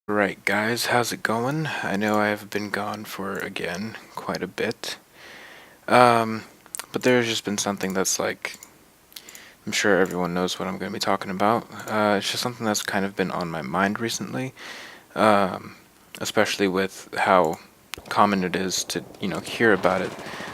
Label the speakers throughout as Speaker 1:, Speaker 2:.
Speaker 1: Right, guys, how's it going? I know I have been gone for, again, quite a bit. Um, but there's just been something that's like, I'm sure everyone knows what I'm going to be talking about. It's just something that's kind of been on my mind recently, um, especially with how common it is to, hear about it.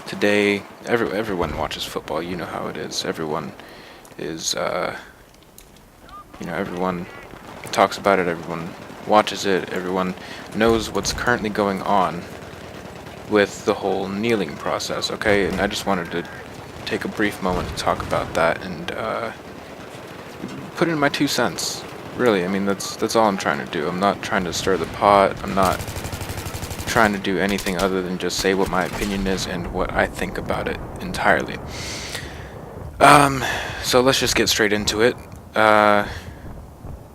Speaker 1: Today, everyone watches football, you know how it is. Everyone is, everyone talks about it, everyone watches it, everyone knows what's currently going on with the whole kneeling process, okay? And I just wanted to take a brief moment to talk about that and put in my 2 cents. Really, I mean, that's all I'm trying to do. I'm not trying to stir the pot. I'm not trying to do anything other than just say what my opinion is and what I think about it entirely. So let's just get straight into it.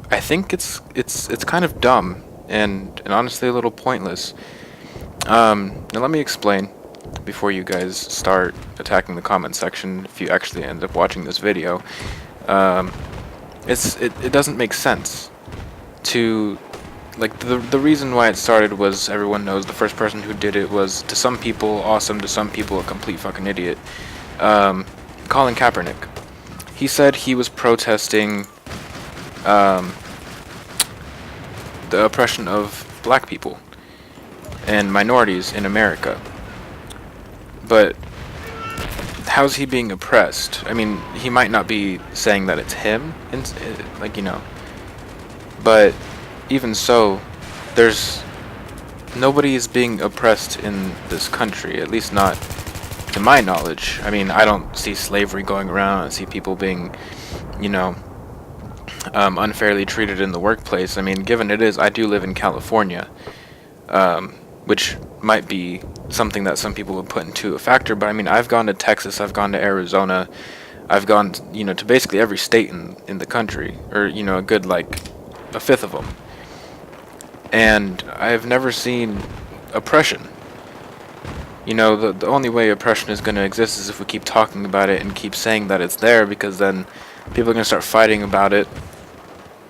Speaker 1: I think it's kind of dumb and honestly a little pointless. Now let me explain before you guys start attacking the comment section. If you actually end up watching this video, um, it doesn't make sense to like the reason why it started was everyone knows the first person who did it was to some people awesome, to some people a complete fucking idiot. Colin Kaepernick. He said he was protesting um, the oppression of black people and minorities in America. But how's he being oppressed? I mean, he might not be saying that it's him, but even so, there's nobody is being oppressed in this country, at least not to my knowledge. I mean, I don't see slavery going around. I see people being, you know, unfairly treated in the workplace. I mean, given it is, I do live in California, which might be something that some people would put into a factor. But I mean, I've gone to Texas, I've gone to Arizona, I've gone, to basically every state in the country, or a good like a fifth of them, and I've never seen oppression. The only way oppression is going to exist is if we keep talking about it and keep saying that it's there, because then people are going to start fighting about it,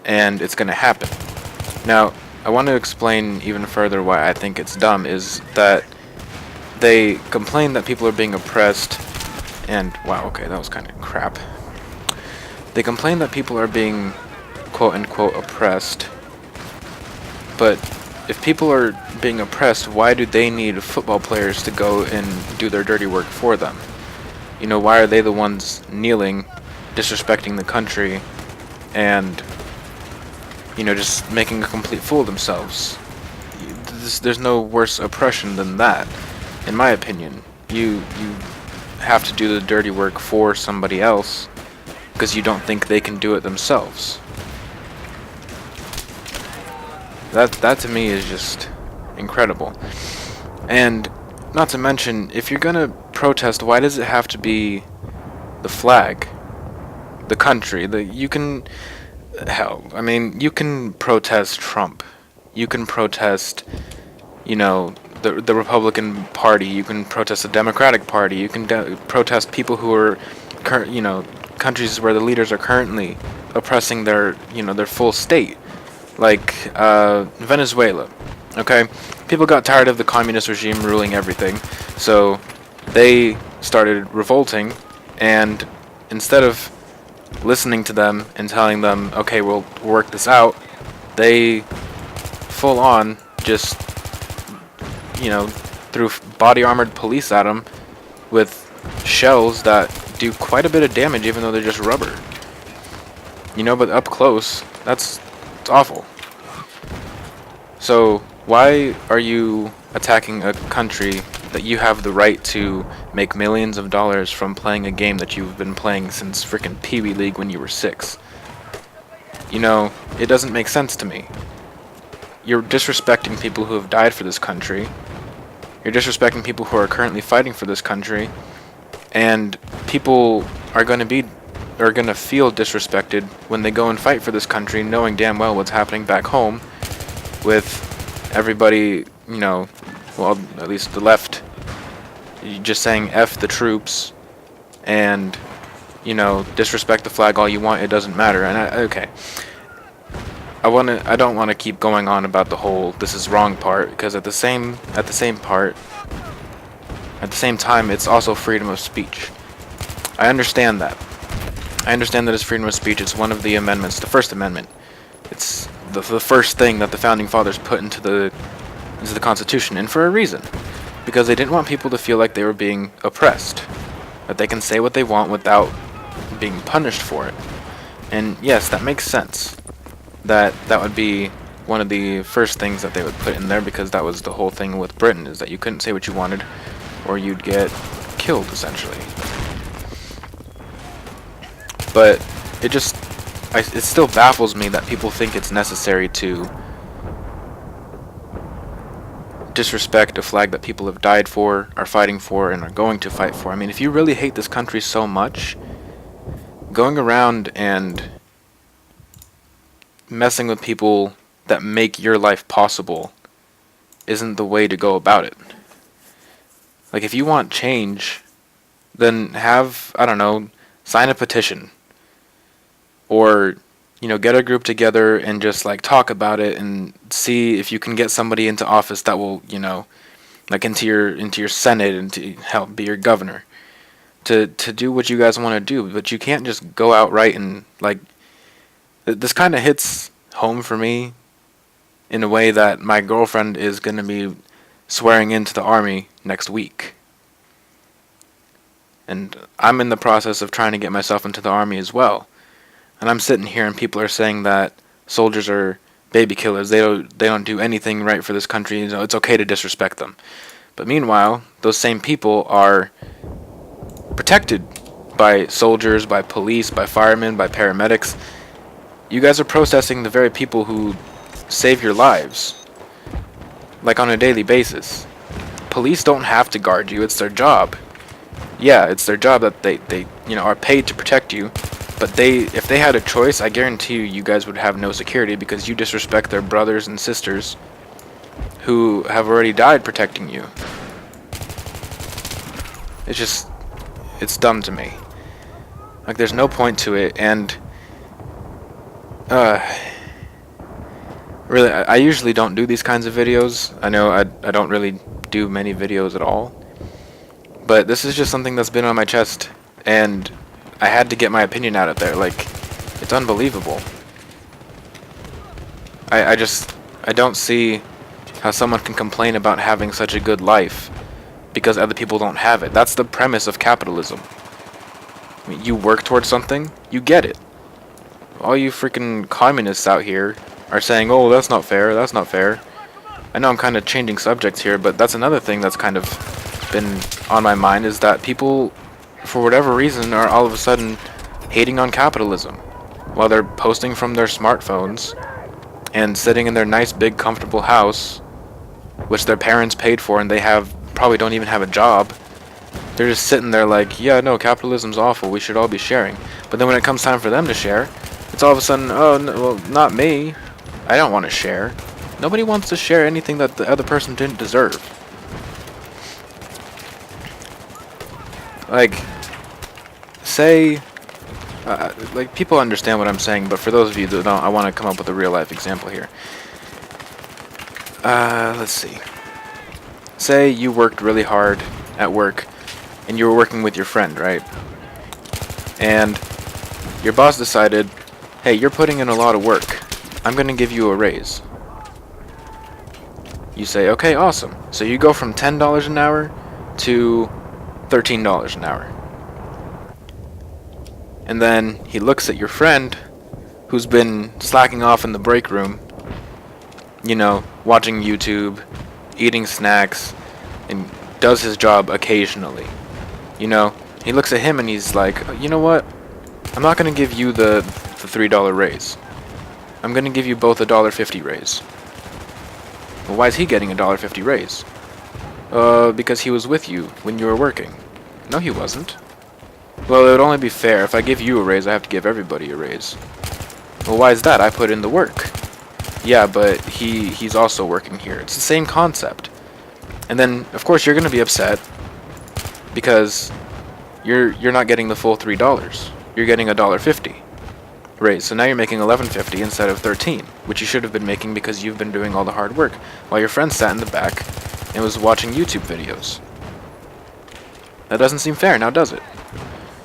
Speaker 1: and it's going to happen. Now, I want to explain even further why I think it's dumb, is that they complain that people are being oppressed, and wow, okay, that was kind of crap. They complain that people are being quote-unquote oppressed, but if people are being oppressed, why do they need football players to go and do their dirty work for them? Why are they the ones kneeling, disrespecting the country, and just making a complete fool of themselves? There's no worse oppression than that, in my opinion. You have to do the dirty work for somebody else because you don't think they can do it themselves. That to me is just incredible. And not to mention, if you're gonna protest, why does it have to be the flag, the country? You can, hell, I mean, you can protest Trump. You can protest, the Republican Party. You can protest the Democratic Party. You can protest people who are, countries where the leaders are currently oppressing their full state, like Venezuela. Okay, people got tired of the communist regime ruling everything, so they started revolting, and instead of listening to them and telling them, okay, we'll work this out, they full on just, threw body armored police at them with shells that do quite a bit of damage, even though they're just rubber. But up close, it's awful. So why are you attacking a country that you have the right to make millions of dollars from playing a game that you've been playing since frickin' Pee Wee League when you were 6? It doesn't make sense to me. You're disrespecting people who have died for this country. You're disrespecting people who are currently fighting for this country, and people are going to feel disrespected when they go and fight for this country, knowing damn well what's happening back home with everybody, well, at least the left, just saying F the troops and, disrespect the flag all you want, it doesn't matter. And okay, I don't want to keep going on about the whole this is wrong part, because at the same time, it's also freedom of speech. I understand that. I understand that it's freedom of speech. It's one of the amendments, the First Amendment. It's the first thing that the founding fathers put into the Constitution, and for a reason, because they didn't want people to feel like they were being oppressed, that they can say what they want without being punished for it. And yes, that makes sense. That would be one of the first things that they would put in there, because that was the whole thing with Britain, is that you couldn't say what you wanted or you'd get killed, essentially. But it still baffles me that people think it's necessary to disrespect a flag that people have died for, are fighting for, and are going to fight for. I mean, if you really hate this country so much, going around and messing with people that make your life possible isn't the way to go about it. Like, if you want change, then have, I don't know, sign a petition. Or, you know, get a group together and just, like, talk about it and see if you can get somebody into office that will, you know, like, into your Senate and to help be your governor. To do what you guys want to do. But you can't just go outright and, like, this kind of hits home for me in a way that my girlfriend is going to be swearing into the army next week. And I'm in the process of trying to get myself into the army as well. And I'm sitting here and people are saying that soldiers are baby killers. They don't do anything right for this country. You know, it's okay to disrespect them. But meanwhile, those same people are protected by soldiers, by police, by firemen, by paramedics. You guys are processing the very people who save your lives, like, on a daily basis. Police don't have to guard you. It's their job. Yeah, it's their job that they you know, are paid to protect you. But if they had a choice, I guarantee you guys would have no security, because you disrespect their brothers and sisters who have already died protecting you. It's dumb to me. Like, there's no point to it, and really, I usually don't do these kinds of videos. I know I don't really do many videos at all, but this is just something that's been on my chest, and I had to get my opinion out there. Like, it's unbelievable. I don't see how someone can complain about having such a good life because other people don't have it. That's the premise of capitalism. I mean, you work towards something, you get it. All you freaking communists out here are saying, oh, that's not fair, that's not fair. I know I'm kind of changing subjects here, but that's another thing that's kind of been on my mind, is that people, for whatever reason, are all of a sudden hating on capitalism while they're posting from their smartphones and sitting in their nice, big, comfortable house, which their parents paid for, and they probably don't even have a job. They're just sitting there like, yeah, no, capitalism's awful, we should all be sharing. But then when it comes time for them to share, it's all of a sudden, oh, no, well, not me. I don't want to share. Nobody wants to share anything that the other person didn't deserve. Like, say, like, people understand what I'm saying, but for those of you that don't, I want to come up with a real-life example here. Let's see. Say you worked really hard at work, and you were working with your friend, right? And your boss decided, hey, you're putting in a lot of work. I'm going to give you a raise. You say, okay, awesome. So you go from $10 an hour to $13 an hour. And then he looks at your friend who's been slacking off in the break room, you know, watching YouTube, eating snacks, and does his job occasionally. You know, he looks at him and he's like, you know what? I'm not going to give you the $3 raise. I'm going to give you both a $1.50 raise. Well, why is he getting a $1.50 raise? Because he was with you when you were working. No, he wasn't. Well, it would only be fair. If I give you a raise, I have to give everybody a raise. Well, why is that? I put in the work. Yeah, but he's also working here. It's the same concept. And then, of course, you're going to be upset because you're not getting the full $3. You're getting a $1.50. raise. So now you're making $11.50 instead of 13, which you should have been making because you've been doing all the hard work, while your friend sat in the back and was watching YouTube videos. That doesn't seem fair, now does it?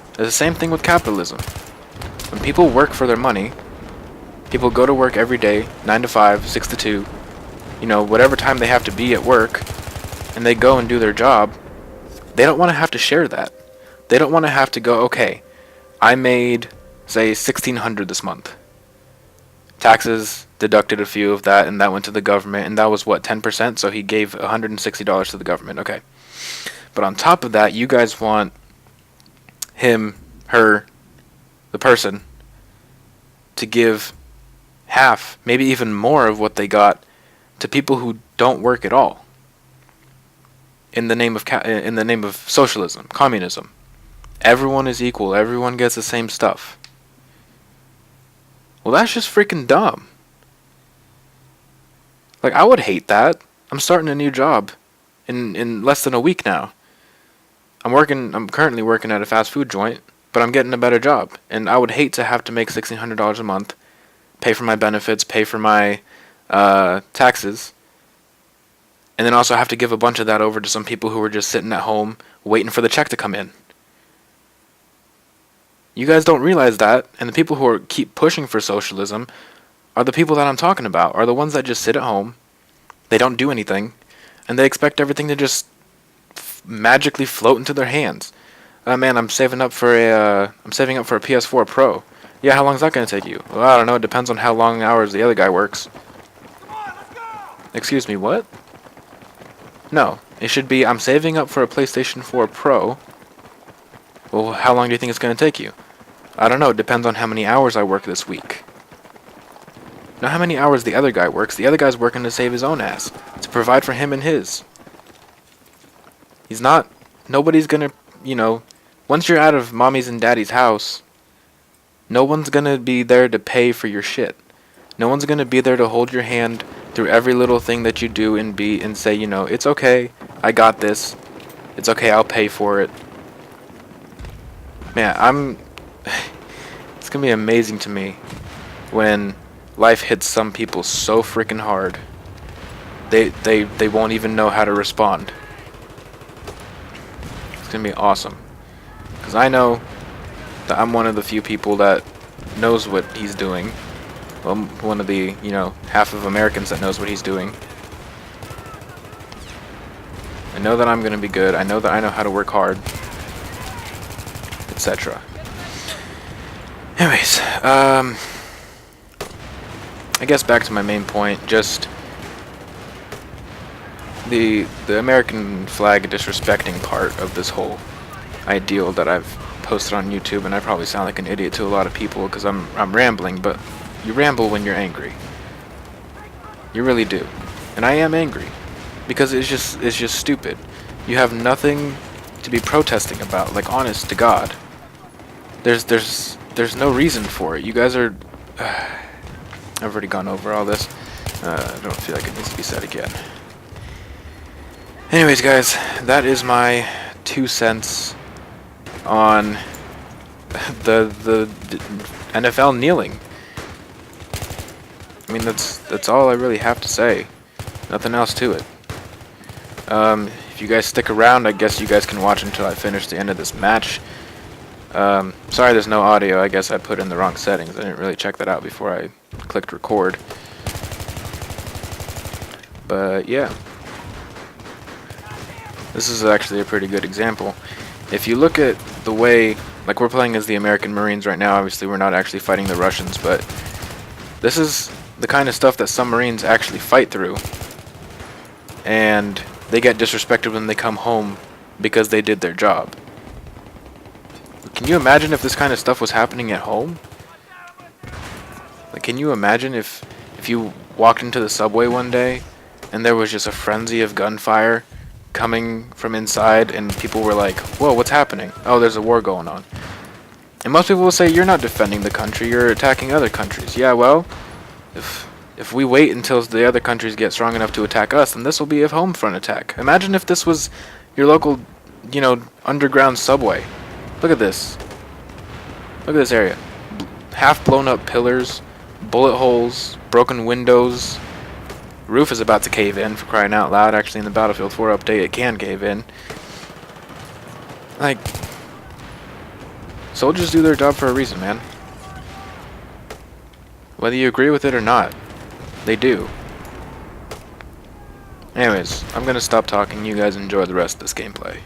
Speaker 1: It's the same thing with capitalism. When people work for their money, people go to work every day, 9 to 5, 6 to 2, you know, whatever time they have to be at work, and they go and do their job, they don't want to have to share that. They don't want to have to go, okay, I made, say, $1,600 this month. Taxes deducted a few of that, and that went to the government, and that was what, 10%? So he gave $160 to the government. Okay. But on top of that, you guys want him, her, the person, to give half, maybe even more of what they got to people who don't work at all. In the name of socialism, communism. Everyone is equal. Everyone gets the same stuff. Well, that's just freaking dumb. Like, I would hate that. I'm starting a new job in less than a week now. I'm currently working at a fast food joint, but I'm getting a better job. And I would hate to have to make $1,600 a month, pay for my benefits, pay for my taxes, and then also have to give a bunch of that over to some people who are just sitting at home waiting for the check to come in. You guys don't realize that, and the people who keep pushing for socialism are the people that I'm talking about, are the ones that just sit at home, they don't do anything, and they expect everything to just magically float into their hands. Man, I'm saving up for a PS4 Pro. Yeah, how long is that going to take you? Well, I don't know, it depends on how long hours the other guy works. Excuse me, what? No, it should be, I'm saving up for a PlayStation 4 Pro. Well, how long do you think it's going to take you? I don't know, it depends on how many hours I work this week. Not how many hours the other guy works. The other guy's working to save his own ass, to provide for him and his. Nobody's going to, you know, once you're out of mommy's and daddy's house, no one's going to be there to pay for your shit. No one's going to be there to hold your hand through every little thing that you do and say, you know, it's okay, I got this. It's okay, I'll pay for it. Man, it's going to be amazing to me when life hits some people so freaking hard. They won't even know how to respond. It's going to be awesome. Because I know that I'm one of the few people that knows what he's doing. Well, I'm one of the, you know, half of Americans that knows what he's doing. I know that I'm going to be good. I know that I know how to work hard. Etc. Anyways, I guess back to my main point, just the American flag disrespecting part of this whole ideal that I've posted on YouTube, and I probably sound like an idiot to a lot of people because I'm rambling, but you ramble when you're angry. You really do. And I am angry because it's just stupid. You have nothing to be protesting about, like, honest to God. There's no reason for it. You guys are I've already gone over all this. I don't feel like it needs to be said again. Anyways, guys, that is my 2 cents on the NFL kneeling. I mean, that's all I really have to say. Nothing else to it. If you guys stick around, I guess you guys can watch until I finish the end of this match. Sorry there's no audio. I guess I put in the wrong settings. I didn't really check that out before I clicked record. But yeah. This is actually a pretty good example. If you look at the way, like, we're playing as the American Marines right now, obviously we're not actually fighting the Russians, but this is the kind of stuff that some Marines actually fight through. And they get disrespected when they come home because they did their job. Can you imagine if this kind of stuff was happening at home? Like, can you imagine if you walked into the subway one day and there was just a frenzy of gunfire coming from inside and people were like, whoa, what's happening? Oh, there's a war going on. And most people will say, you're not defending the country, you're attacking other countries. Yeah, well, if we wait until the other countries get strong enough to attack us, then this will be a home front attack. Imagine if this was your local, you know, underground subway. Look at this. Look at this area. half blown up pillars, bullet holes, broken windows. Roof is about to cave in, for crying out loud. Actually, in the Battlefield 4 update, it can cave in. Like, soldiers do their job for a reason, man. Whether you agree with it or not, they do. Anyways, I'm gonna stop talking. You guys enjoy the rest of this gameplay.